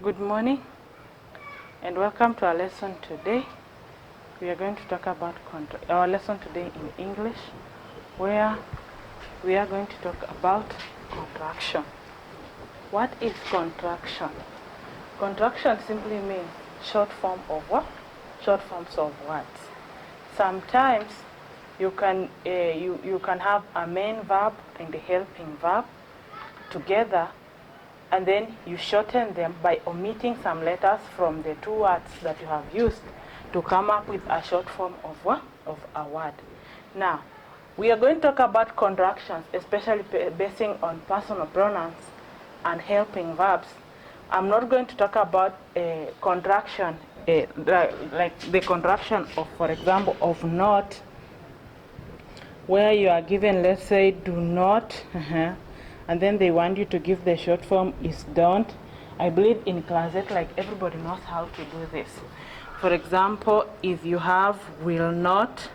Good morning and welcome to our lesson today. We are going to talk about our lesson today in English, where we are going to talk about contraction. What is contraction? Contraction simply means short form of what? Short forms of words. Sometimes you can have a main verb and the helping verb together, and then you shorten them by omitting some letters from the two words that you have used to come up with a short form of what? Of a word. Now, we are going to talk about contractions, especially basing on personal pronouns and helping verbs. I'm not going to talk about a contraction, like the contraction of, for example, of not, where you are given, let's say, do not, and then they want you to give the short form is don't. I believe in class 8, like everybody knows how to do this. For example, if you have will not,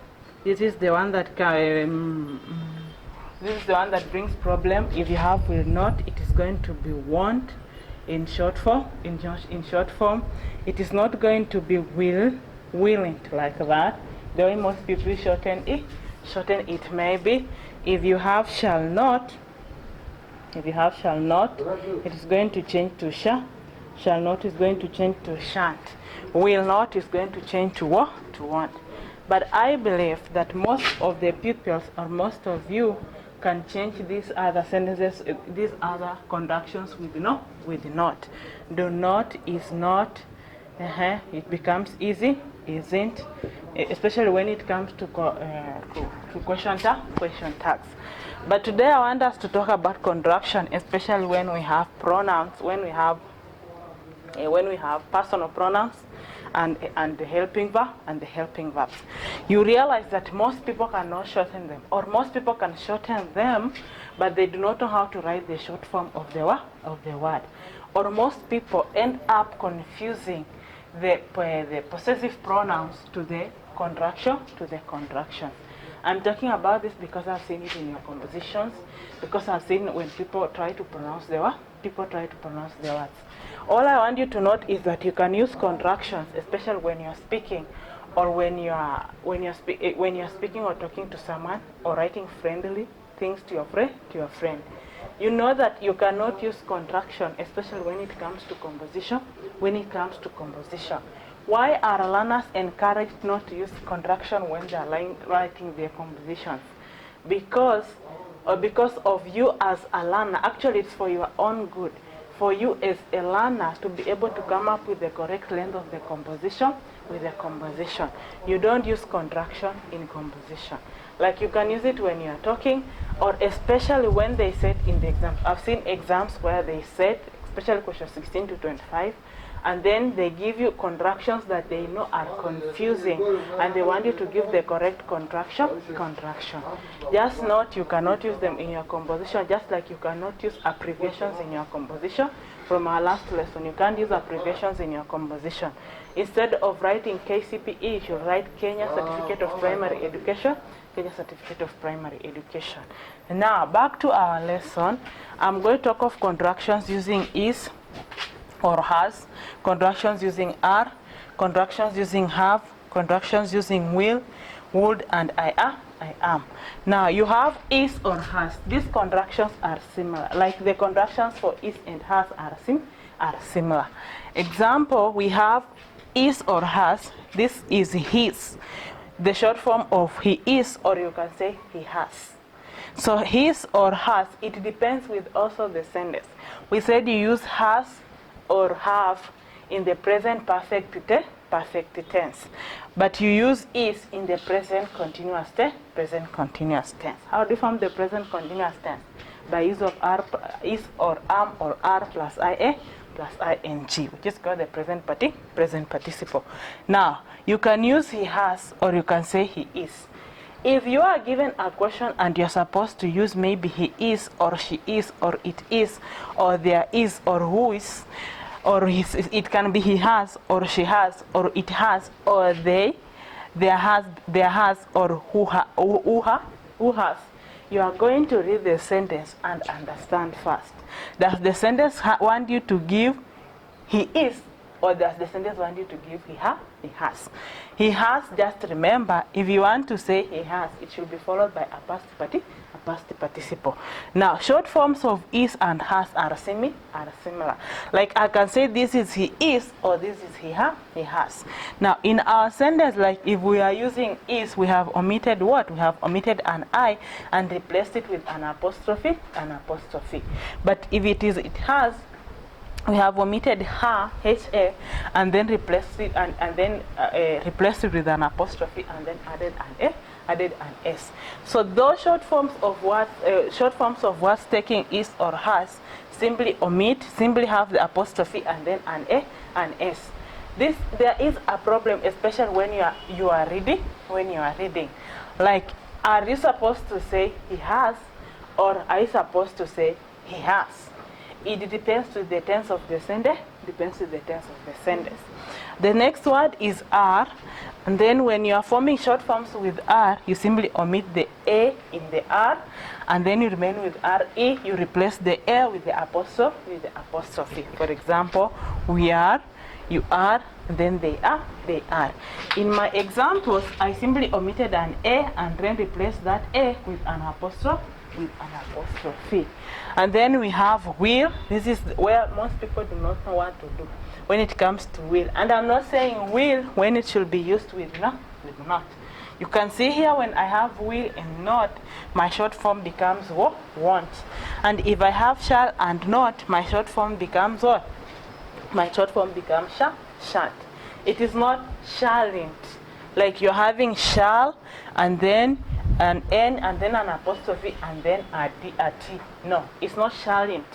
this is the one that brings problem. If you have will not, it is going to be won't in short form. In short form, it is not going to be willing, like that. The way most people shorten it may be, if you have shall not, it is going to change to shall. Shall not is going to change to shan't. Will not is going to change to what? To won't. But I believe that most of the pupils, or most of you, can change these other sentences, these other contractions with no, with not. Do not is not. It becomes easy, isn't, especially when it comes to question tags. But today I want us to talk about contraction, especially when we have pronouns, when we have personal pronouns and the helping verb and the helping verbs. You realize that most people cannot shorten them, or most people can shorten them, but they do not know how to write the short form of the word. Or most people end up confusing the possessive pronouns to the contraction. I'm talking about this because I've seen it in your compositions, because I've seen when people try to pronounce the words. All I want you to note is that you can use contractions, especially when you're speaking, or when you're speaking or talking to someone, or writing friendly things to your friend. You know that you cannot use contraction, especially when it comes to composition. Why are learners encouraged not to use contraction when they are writing their compositions? Because of you as a learner. Actually, it's for your own good. For you as a learner to be able to come up with the correct length of the composition with the composition. You don't use contraction in composition. Like you can use it when you are talking, or especially when they said in the exam. I've seen exams where they said, especially question 16 to 25, and then they give you contractions that they know are confusing, and they want you to give the correct contraction. Just note, you cannot use them in your composition, just like you cannot use abbreviations in your composition. From our last lesson, you can't use abbreviations in your composition. Instead of writing KCPE, you should write Kenya Certificate of Primary Education. Now, back to our lesson. I'm going to talk of contractions using is or has, contractions using are, contractions using have, contractions using will, would, and I am. Now you have is or has. These contractions are similar, like the contractions for is and has are similar. Example, we have is or has. This is his, the short form of he is, or you can say he has. So his or has, it depends with also the sentence. We said you use has or have in the present perfect tense, but you use is in the present continuous tense. How do you form the present continuous tense? By use of are, is or am, or are plus ia plus ing, which is called the present participle. Now you can use he has, or you can say he is. If you are given a question and you're supposed to use maybe he is, or she is, or it is, or there is, or who is, or it can be he has, or she has, or it has, or there has, or who has, you are going to read the sentence and understand first. Does the sentence want you to give he is, or does the sentence want you to give he has? He has, just remember, if you want to say he has, it should be followed by a past participle. Now, short forms of is and has are similar. Like I can say this is he is, or this is he has. Now, in our sentence, like if we are using is, we have omitted what? We have omitted an I and replaced it with an apostrophe. But if it is it has, we have omitted her, ha, and then replaced it replaced it with an apostrophe and then added an s. So those short forms of words taking is or has simply have the apostrophe and then an s. There is a problem, especially when you are reading. Like, are you supposed to say he has, or are you supposed to say he has? It depends with the tense of the sentence. The next word is are, and then when you are forming short forms with are, you simply omit the a in the are, and then you remain with re. You replace the a with the apostrophe. For example, we are, you are, and then they are. In my examples, I simply omitted an a and then replaced that a with an apostrophe. And then we have will. This is where most people do not know what to do when it comes to will. And I'm not saying will when it should be used with not. You can see here when I have will and not, my short form becomes want. And if I have shall and not, my short form becomes what? My short form becomes shan't. It is not shalln't. Like you're having shall and then an n and then an apostrophe and then a t. No, it's not shalln't.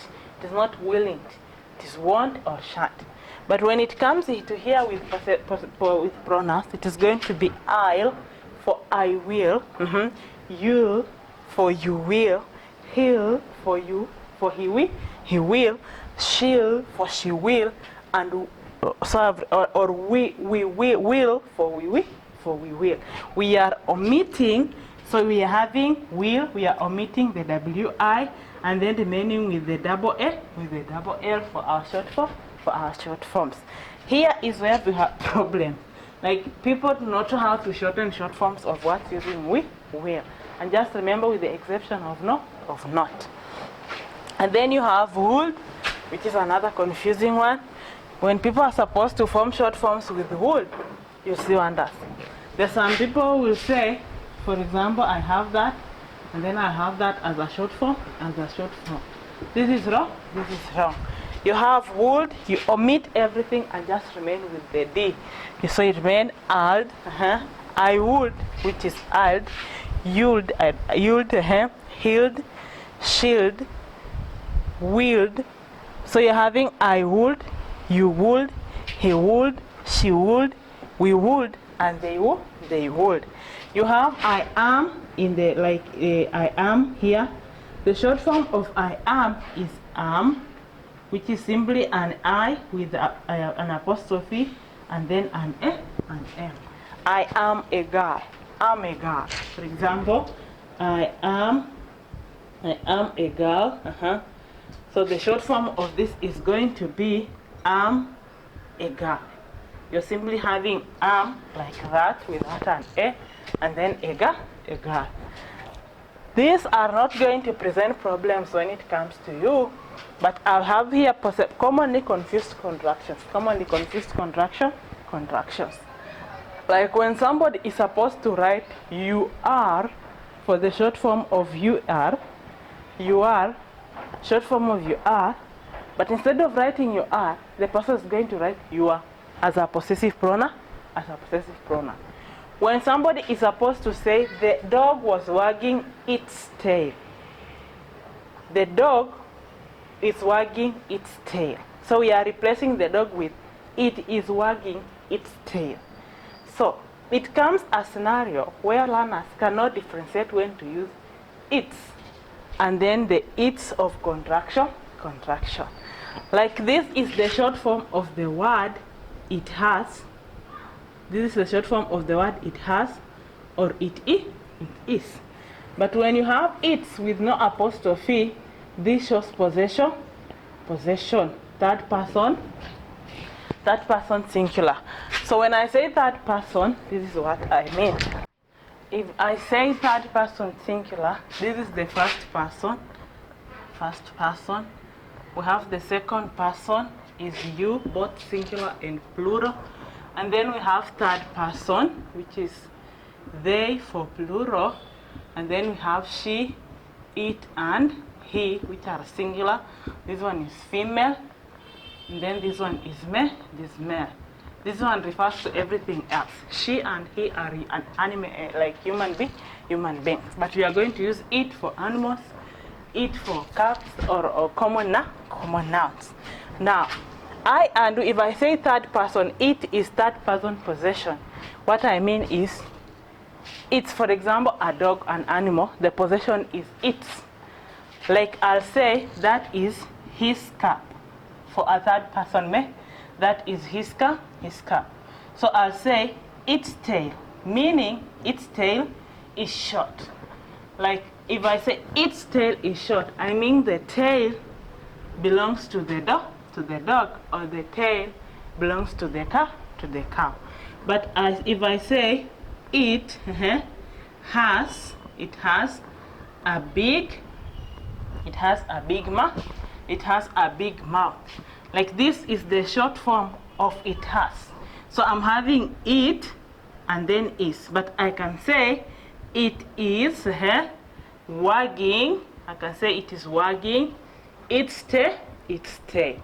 It is not willn't. It is won't or shan't. But when it comes to here with pronouns, it is going to be I'll for I will, you'll for you will, he'll for you for he will, she'll for she will, and we will for we will. We are omitting. So we are having will, we are omitting the wi, and then remaining with the double L for our short forms. Here is where we have problems. Like, people do not know how to shorten short forms of words using will. And just remember, with the exception of not. And then you have would, which is another confusing one. When people are supposed to form short forms with would, you see wonders. There's some people will say, for example, I have that, and then I have that as a short form, This is wrong. You have would, you omit everything and just remain with the D. So it remain I'd, I would, which is I'd, you'd, he'd, she'd, will'd. So you're having I would, you would, he would, she would, we would, and they would. You have I am in the I am here. The short form of I am is am, which is simply an I with an apostrophe and then an M. I am a girl. I'm a girl. For example, I am a girl. So the short form of this is going to be am a girl. You're simply having am like that without an A, and then a girl. These are not going to present problems when it comes to you, but I'll have here commonly confused contractions. Contractions. Like when somebody is supposed to write you are for the short form of you are, short form of you are, but instead of writing you are, the person is going to write you are as a possessive pronoun. When somebody is supposed to say the dog was wagging its tail, the dog is wagging its tail. So we are replacing the dog with it is wagging its tail. So it comes a scenario where learners cannot differentiate when to use its and then the its of contraction. Like this is the short form of the word it has. This is the short form of the word it has or it is. But when you have its with no apostrophe, this shows possession, third person third person singular. So when I say third person, this is what I mean. If I say third person singular, this is the first person. We have the second person is you, both singular and plural. And then we have third person, which is they for plural. And then we have she, it, and he, which are singular. This one is female. And then this one is male. This one refers to everything else. She and he are an animal, like human beings. But we are going to use it for animals, it for cats, or common nouns. Now, I and if I say third person, it is third person possession. What I mean is, it's, for example, a dog, an animal. The possession is its. Like I'll say that is his cap. For a third person, that is his cap. So I'll say its tail, meaning its tail is short. Like if I say its tail is short, I mean the tail belongs to the dog, or the tail belongs to the cow. But if I say it has a big mouth. Like this is the short form of it has. So I'm having it and then is. But I can say it is wagging. I can say it is wagging its tail.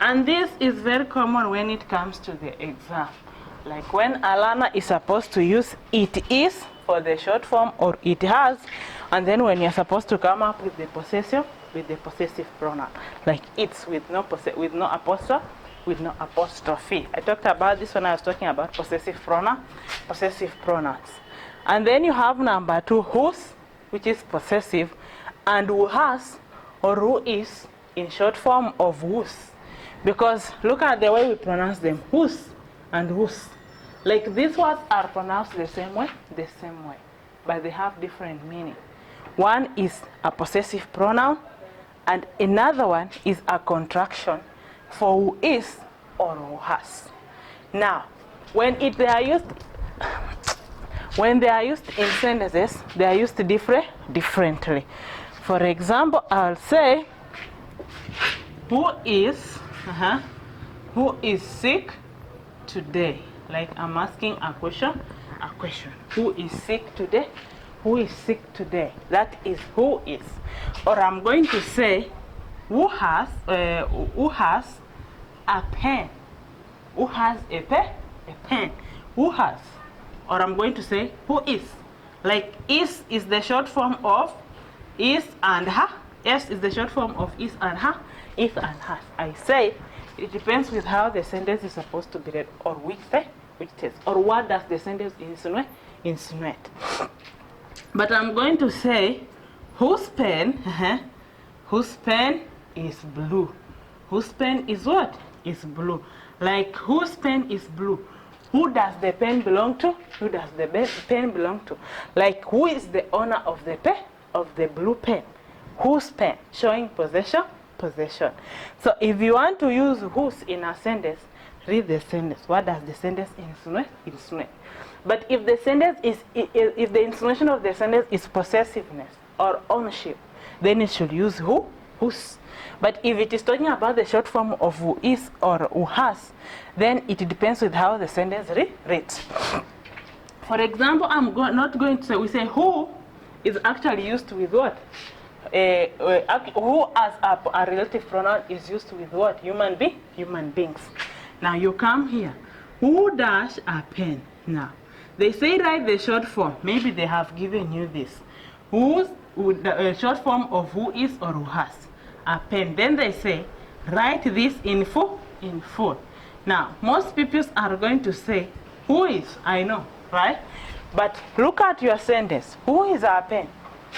And this is very common when it comes to the exam. Like when Alana is supposed to use it is for the short form or it has, and then when you're supposed to come up with the possessive pronoun, like it's with no apostrophe. I talked about this when I was talking about possessive pronouns. And then you have number 2, whose, which is possessive, and who has or who is in short form of whose. Because look at the way we pronounce them, whose and whose. Like these words are pronounced the same way, but they have different meaning. One is a possessive pronoun, and another one is a contraction for who is or who has. Now, when they are used in sentences, they are used differently. For example, I'll say, who is sick today? Like I'm asking a question. Who is sick today? Who is sick today? That is who is. Or I'm going to say, who has a pen? Who has a pen? Who has? Or I'm going to say, who is? Like is the short form of is and ha. Yes is the short form of is and ha. Is and has. I say it depends with how the sentence is supposed to be read, or which test, or what does the sentence insinuate. But I'm going to say, whose pen is blue? Whose pen is what? Is blue. Like whose pen is blue? Who does the pen belong to? Who does the pen belong to? Like who is the owner of the blue pen? Whose pen? Showing possession. So if you want to use whose in a sentence, read the sentence. What does the sentence insinuate? But if the sentence if the insinuation of the sentence is possessiveness or ownership, then it should use whose. But if it is talking about the short form of who is or who has, then it depends with how the sentence reads. For example, I'm not going to say, we say who is actually used with what? Who as a relative pronoun is used with what? Human beings. Now you come here. Who dash a pen? Now they say write the short form. Maybe they have given you this. Who's the short form of who is or who has a pen. Then they say write this in full. Now most people are going to say who is. I know, right? But look at your sentence. Who is a pen?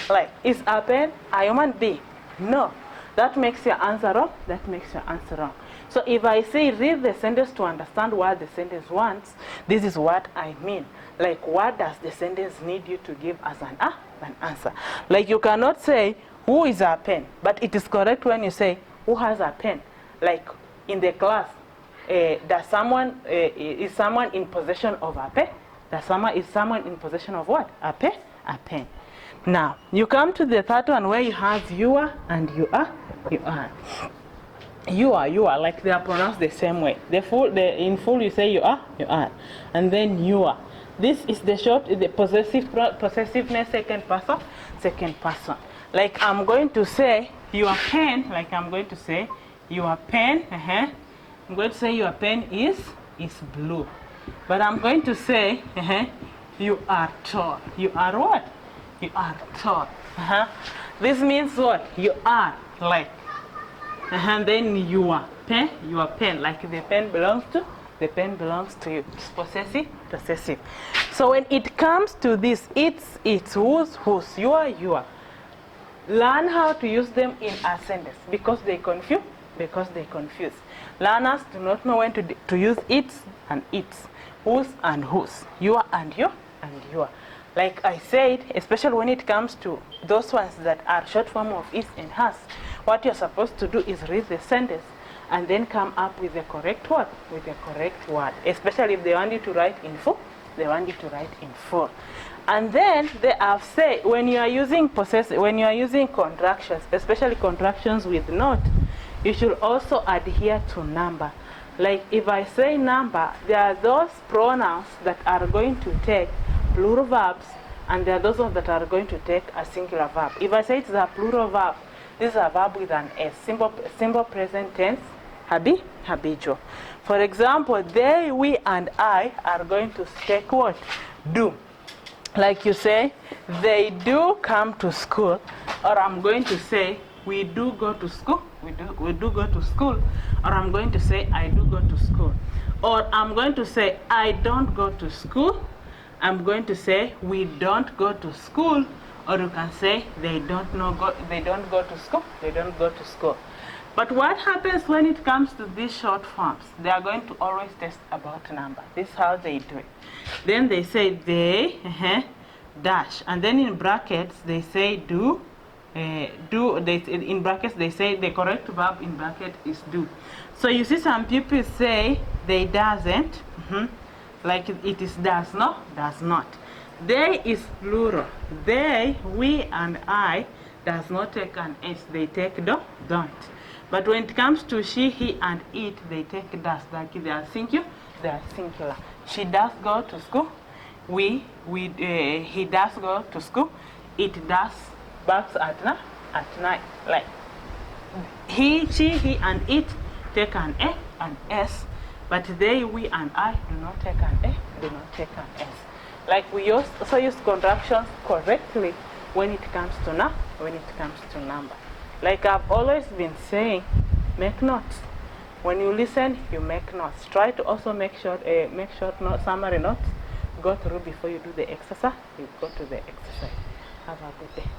Like, is a pen a human being? No. That makes your answer wrong. So if I say read the sentence to understand what the sentence wants, this is what I mean. Like, what does the sentence need you to give as an answer? Like, you cannot say who is a pen, but it is correct when you say who has a pen. Like in the class, Does someone is someone in possession of a pen? Is someone in possession of what? A pen? A pen. Now you come to the third one where you have you are and you are. You are, like they are pronounced the same way. In full you say you are, and then you are. This is the possessiveness second person. Like I'm going to say your pen, like I'm going to say your pen, I'm going to say your pen is blue. But I'm going to say you are tall. You are what? You are tall. This means what? You are like. And then your pen, like the pen belongs to you. It's possessive. So when it comes to this, it's whose, your. Learn how to use them in a sentence because they confuse. Learners do not know when to use its and its, whose and whose, your and your and your. Like I said, especially when it comes to those ones that are short form of is and has, what you're supposed to do is read the sentence and then come up with the correct word, especially if they want you to write in full, And then they have said when you are using contractions, especially contractions with not, you should also adhere to number. Like if I say number, there are those pronouns that are going to take plural verbs, and there are those ones that are going to take a singular verb. If I say it's a plural verb, this is a verb with an S, simple present tense, habitual. For example, they, we, and I are going to take what? Do. Like you say, they do come to school, or I'm going to say, we do go to school. We do go to school, or I'm going to say, I do go to school, or I'm going to say, I don't go to school. I'm going to say, we don't go to school, or you can say, they don't go to school. But what happens when it comes to these short forms? They are going to always test about number. This is how they do it. Then they say they, dash, and then in brackets they say do. In brackets they say the correct verb in bracket is do. So you see some people say they doesn't, like it is does not. They is plural. They, we, and I does not take an S. They take don't. But when it comes to she, he, and it, they take does. Like they are singular. She does go to school. He does go to school. It does works at night. Like he, she, he, and it take an A and S. But they, we, and I do not take an A, do not take an S. Like we also use contractions correctly when it comes to number. Like I've always been saying, make notes. When you listen, you make notes. Try to also make short notes, summary notes. Go through before you do the exercise. You go to the exercise. Have a good day.